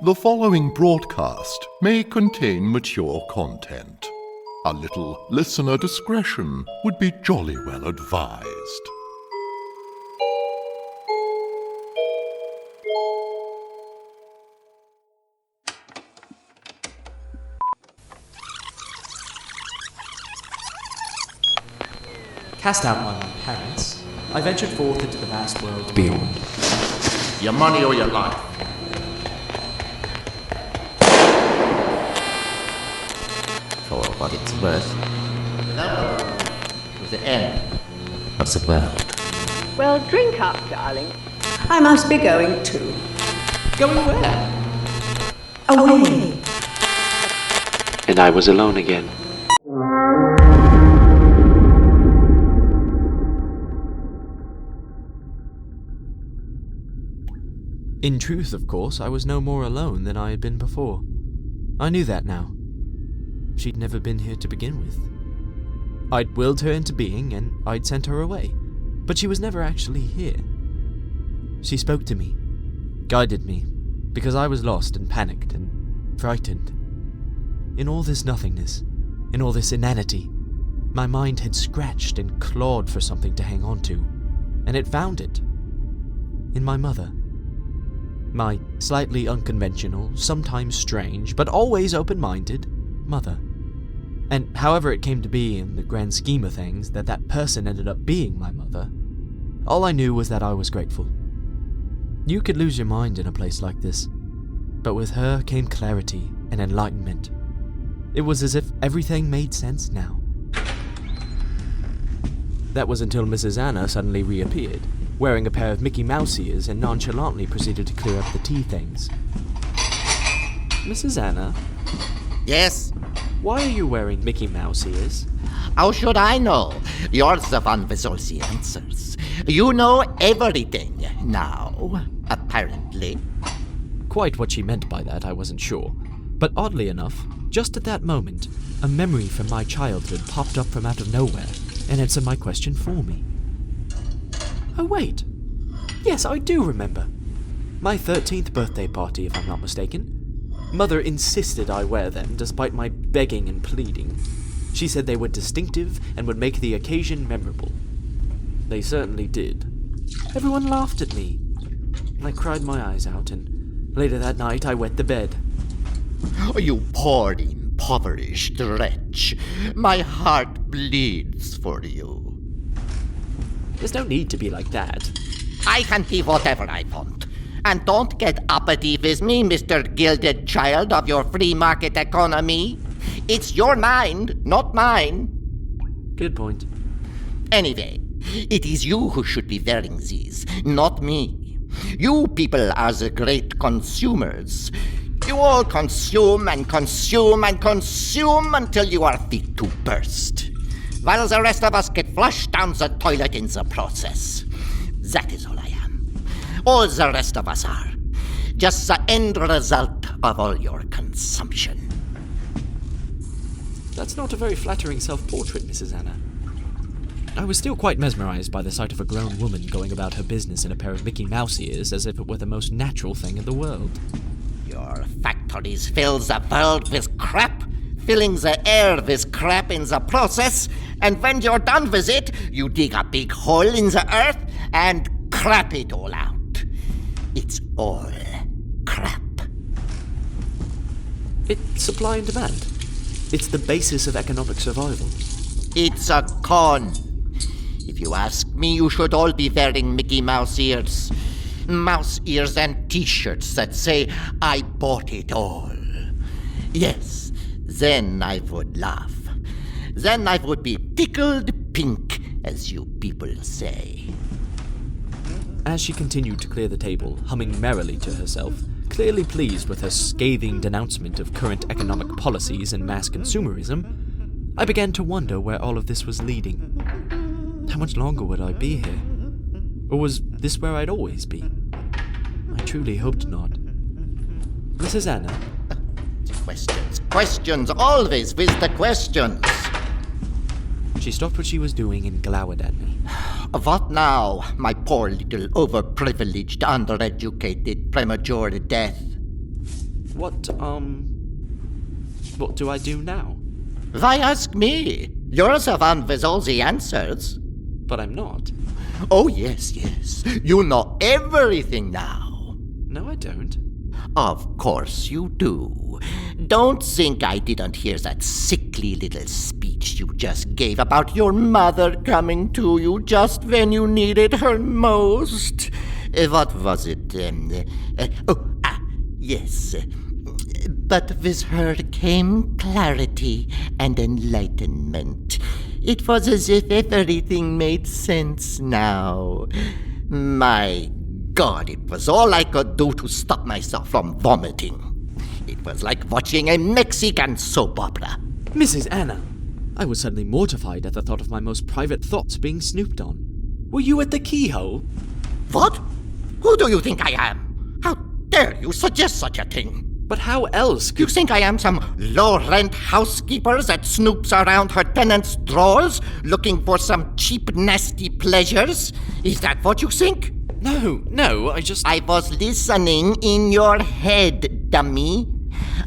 The following broadcast may contain mature content. A little listener discretion would be jolly well advised. Cast out my own parents, I ventured forth into the vast world beyond. Your money or your life? For what it's worth. To the end of the world. Well, drink up, darling. I must be going too. Going where? Away. And I was alone again. In truth, of course, I was no more alone than I had been before. I knew that now. She'd never been here to begin with. I'd willed her into being, and I'd sent her away, but she was never actually here. She spoke to me, guided me, because I was lost and panicked and frightened. In all this nothingness, in all this inanity, my mind had scratched and clawed for something to hang on to, and it found it. In my mother. My slightly unconventional, sometimes strange, but always open-minded mother. And however it came to be in the grand scheme of things that person ended up being my mother, all I knew was that I was grateful. You could lose your mind in a place like this, but with her came clarity and enlightenment. It was as if everything made sense now. That was until Mrs. Anna suddenly reappeared, wearing a pair of Mickey Mouse ears, and nonchalantly proceeded to clear up the tea things. Mrs. Anna? Yes? Why are you wearing Mickey Mouse ears? How should I know? You're the one with all the answers. You know everything now, apparently. Quite what she meant by that, I wasn't sure. But oddly enough, just at that moment, a memory from my childhood popped up from out of nowhere and answered my question for me. Oh wait, yes, I do remember. My 13th birthday party, if I'm not mistaken. Mother insisted I wear them, despite my begging and pleading. She said they were distinctive and would make the occasion memorable. They certainly did. Everyone laughed at me. I cried my eyes out, and later that night I wet the bed. Oh, you poor, impoverished wretch. My heart bleeds for you. There's no need to be like that. I can be whatever I want. And don't get uppity with me, Mr. Gilded Child of your free market economy. It's your mind, not mine. Good point. Anyway, it is you who should be wearing these, not me. You people are the great consumers. You all consume and consume and consume until you are fit to burst, while the rest of us get flushed down the toilet in the process. That is all I am. All the rest of us are. Just the end result of all your consumption. That's not a very flattering self-portrait, Mrs. Anna. I was still quite mesmerized by the sight of a grown woman going about her business in a pair of Mickey Mouse ears as if it were the most natural thing in the world. Your factories fill the world with crap, filling the air with crap in the process, and when you're done with it, you dig a big hole in the earth and crap it all out. It's all crap. It's supply and demand. It's the basis of economic survival. It's a con. If you ask me, you should all be wearing Mickey Mouse ears. Mouse ears and t-shirts that say, I bought it all. Yes, then I would laugh. Then I would be tickled pink, as you people say. As she continued to clear the table, humming merrily to herself, clearly pleased with her scathing denouncement of current economic policies and mass consumerism, I began to wonder where all of this was leading. How much longer would I be here? Or was this where I'd always be? I truly hoped not. Mrs. Anna? Questions, always with the questions. She stopped what she was doing and glowered at me. What now, my poor little overprivileged, undereducated, premature death? What do I do now? Why ask me? You're the one with all the answers. But I'm not. Oh, yes. You know everything now. No, I don't. Of course you do. Don't think I didn't hear that sickly little speech you just gave about your mother coming to you just when you needed her most. What was it? Yes. But with her came clarity and enlightenment. It was as if everything made sense now. My God, it was all I could do to stop myself from vomiting. It was like watching a Mexican soap opera. Mrs. Anna! I was suddenly mortified at the thought of my most private thoughts being snooped on. Were you at the keyhole? What? Who do you think I am? How dare you suggest such a thing? But how else You could... think I am some low-rent housekeeper that snoops around her tenants' drawers looking for some cheap, nasty pleasures? Is that what you think? No, I was listening in your head, dummy.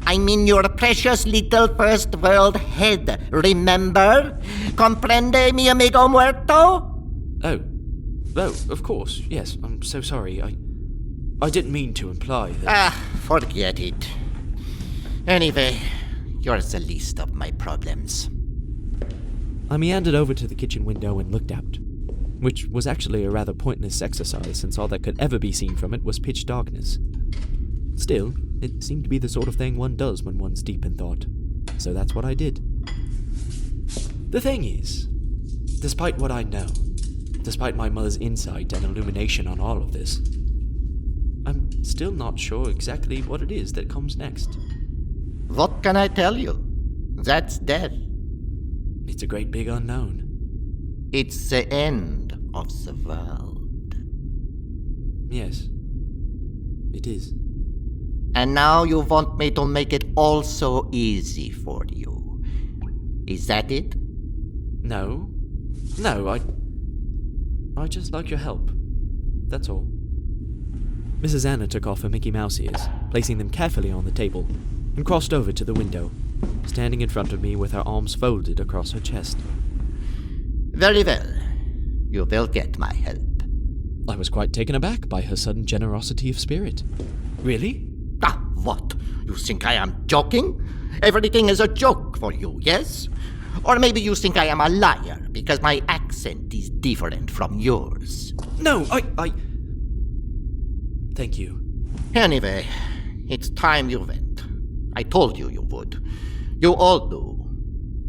I'm in your precious little first world head, remember? Comprende, mi amigo muerto? Oh, of course, yes, I'm so sorry. I didn't mean to imply that... Forget it. Anyway, you're the least of my problems. I meandered over to the kitchen window and looked out, which was actually a rather pointless exercise since all that could ever be seen from it was pitch darkness. Still, it seemed to be the sort of thing one does when one's deep in thought, so that's what I did. The thing is, despite what I know, despite my mother's insight and illumination on all of this, I'm still not sure exactly what it is that comes next. What can I tell you? That's death. It's a great big unknown. It's the end of the world. Yes, it is. And now you want me to make it all so easy for you. Is that it? No, I just like your help. That's all. Mrs. Anna took off her Mickey Mouse ears, placing them carefully on the table, and crossed over to the window, standing in front of me with her arms folded across her chest. Very well. You will get my help. I was quite taken aback by her sudden generosity of spirit. Really? What? You think I am joking? Everything is a joke for you, yes? Or maybe you think I am a liar because my accent is different from yours. No, I... Thank you. Anyway, it's time you went. I told you would. You all do.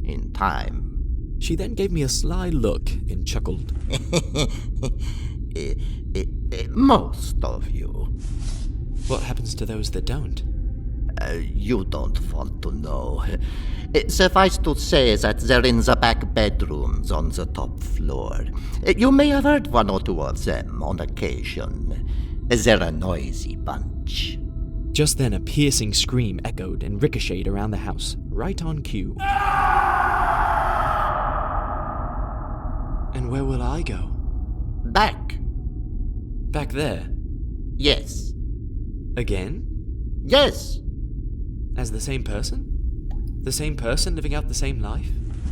In time. She then gave me a sly look and chuckled. Most of you. What happens to those that don't? You don't want to know. Suffice to say that they're in the back bedrooms on the top floor. You may have heard one or two of them on occasion. They're a noisy bunch. Just then a piercing scream echoed and ricocheted around the house, right on cue. And where will I go? Back. Back there? Yes. Again? Yes. As the same person? The same person living out the same life?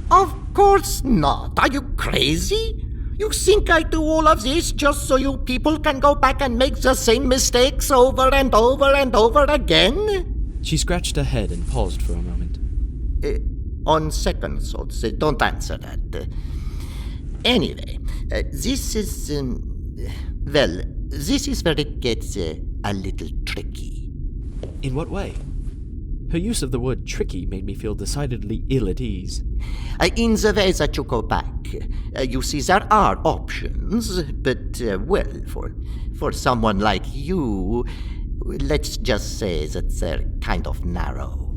Of course not. Are you crazy? You think I do all of this just so you people can go back and make the same mistakes over and over and over again? She scratched her head and paused for a moment. On second thoughts, don't answer that. Anyway, this is... this is where it gets a little tricky. In what way? Her use of the word tricky made me feel decidedly ill at ease. In the way that you go back. You see, there are options, but, for someone like you, let's just say that they're kind of narrow.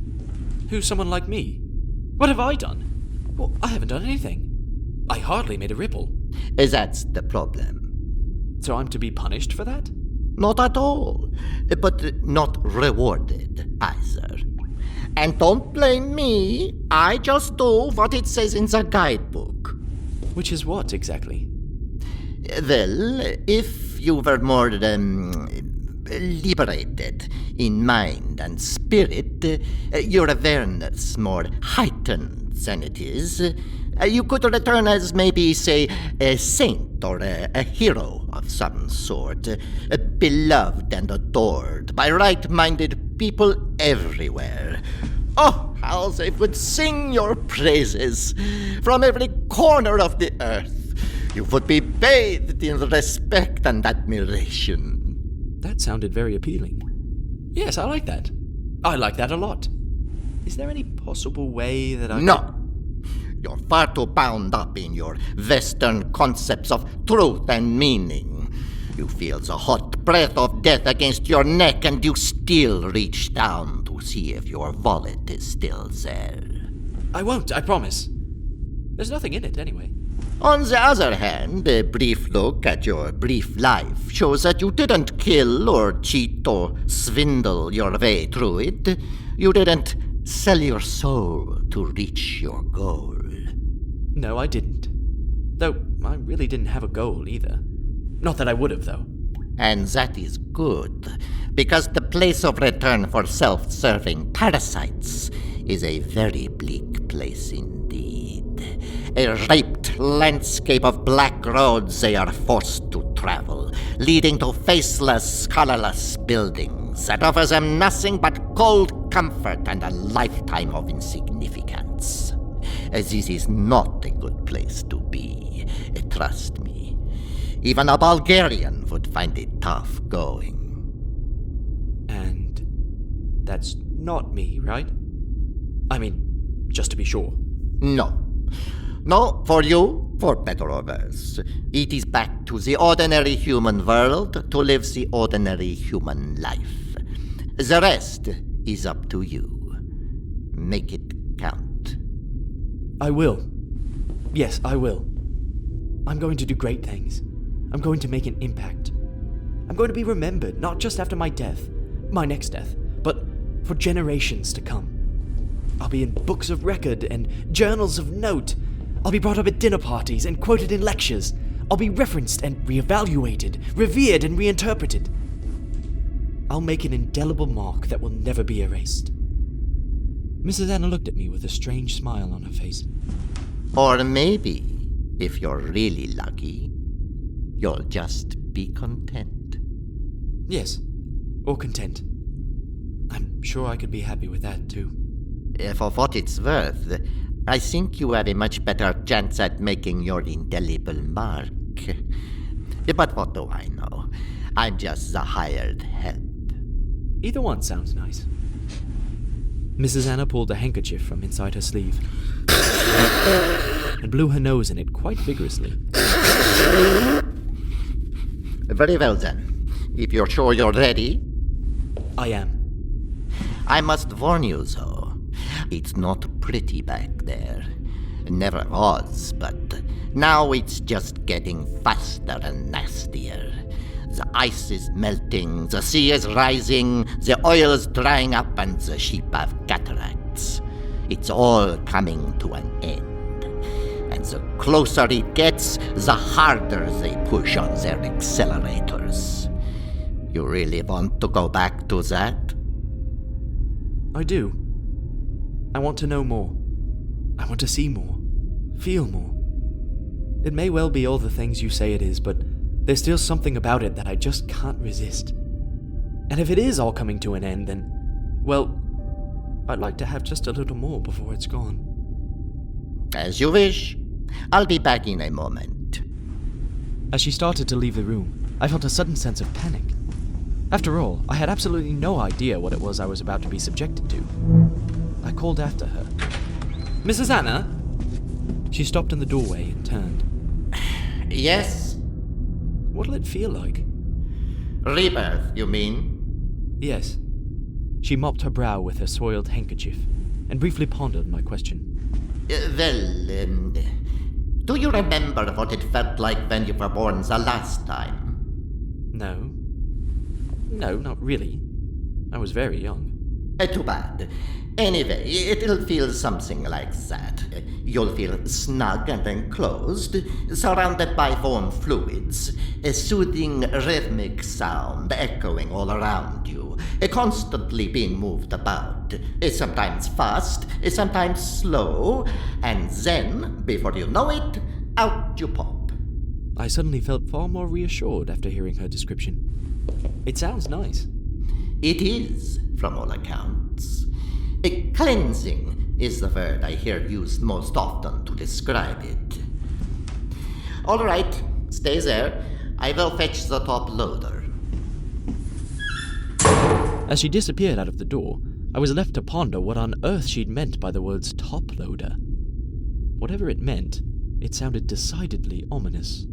Who's someone like me? What have I done? Well, I haven't done anything. I hardly made a ripple. That's the problem. So I'm to be punished for that? Not at all, but not rewarded either. And don't blame me, I just do what it says in the guidebook. Which is what, exactly? Well, if you were more, liberated in mind and spirit, your awareness more heightened than it is, you could return as maybe, say, a saint or a hero of some sort, beloved and adored by right-minded people everywhere. Oh, how they would sing your praises from every corner of the earth. You would be bathed in respect and admiration. That sounded very appealing. Yes, I like that. I like that a lot. Is there any possible way that I... No. You're far too bound up in your Western concepts of truth and meaning. You feel the hot breath of death against your neck, and you still reach down to see if your wallet is still there. I won't, I promise. There's nothing in it, anyway. On the other hand, a brief look at your brief life shows that you didn't kill or cheat or swindle your way through it. You didn't sell your soul to reach your goal. No, I didn't. Though, I really didn't have a goal, either. Not that I would have, though. And that is good, because the place of return for self-serving parasites is a very bleak place indeed. A raped landscape of black roads they are forced to travel, leading to faceless, colorless buildings that offer them nothing but cold comfort and a lifetime of insignificance. This is not a good place to be, trust me. Even a Bulgarian would find it tough going. And that's not me, right? I mean, just to be sure. No. No, for you, for better or worse. It is back to the ordinary human world to live the ordinary human life. The rest is up to you. Make it count. I will. Yes, I will. I'm going to do great things. I'm going to make an impact. I'm going to be remembered, not just after my death, my next death, but for generations to come. I'll be in books of record and journals of note. I'll be brought up at dinner parties and quoted in lectures. I'll be referenced and reevaluated, revered and reinterpreted. I'll make an indelible mark that will never be erased. Mrs. Anna looked at me with a strange smile on her face. Or maybe, if you're really lucky, you'll just be content. Yes, or content. I'm sure I could be happy with that, too. For what it's worth, I think you have a much better chance at making your indelible mark. But what do I know? I'm just the hired help. Either one sounds nice. Mrs. Anna pulled a handkerchief from inside her sleeve and blew her nose in it quite vigorously. Very well then. If you're sure you're ready. I am. I must warn you, though. It's not pretty back there. Never was, but now it's just getting faster and nastier. The ice is melting, the sea is rising, the oil is drying up, and the sheep have cataracts. It's all coming to an end. And the closer it gets, the harder they push on their accelerators. You really want to go back to that? I do. I want to know more. I want to see more. Feel more. It may well be all the things you say it is, but there's still something about it that I just can't resist. And if it is all coming to an end, then, well, I'd like to have just a little more before it's gone. As you wish. I'll be back in a moment. As she started to leave the room, I felt a sudden sense of panic. After all, I had absolutely no idea what it was I was about to be subjected to. I called after her. Mrs. Anna? She stopped in the doorway and turned. Yes? What'll it feel like? Rebirth, you mean? Yes. She mopped her brow with her soiled handkerchief and briefly pondered my question. Do you remember what it felt like when you were born the last time? No. No, not really. I was very young. Too bad. Anyway, it'll feel something like that. You'll feel snug and enclosed, surrounded by warm fluids, a soothing rhythmic sound echoing all around you, constantly being moved about, sometimes fast, sometimes slow, and then, before you know it, out you pop. I suddenly felt far more reassured after hearing her description. It sounds nice. It is, from all accounts. Cleansing is the word I hear used most often to describe it. All right, stay there. I will fetch the top loader. As she disappeared out of the door, I was left to ponder what on earth she'd meant by the words top loader. Whatever it meant, it sounded decidedly ominous.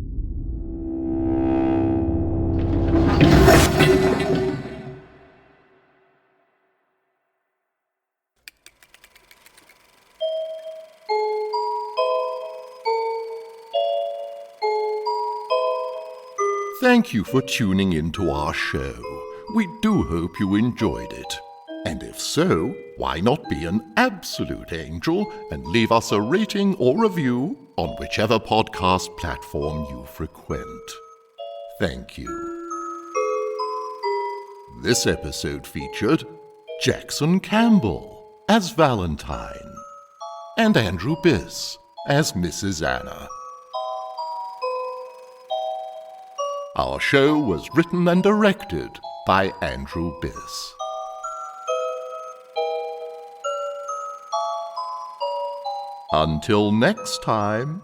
Thank you for tuning in to our show. We do hope you enjoyed it. And if so, why not be an absolute angel and leave us a rating or review on whichever podcast platform you frequent. Thank you. This episode featured Jackson Campbell as Valentine and Andrew Biss as Mrs. Anna. Our show was written and directed by Andrew Biss. Until next time.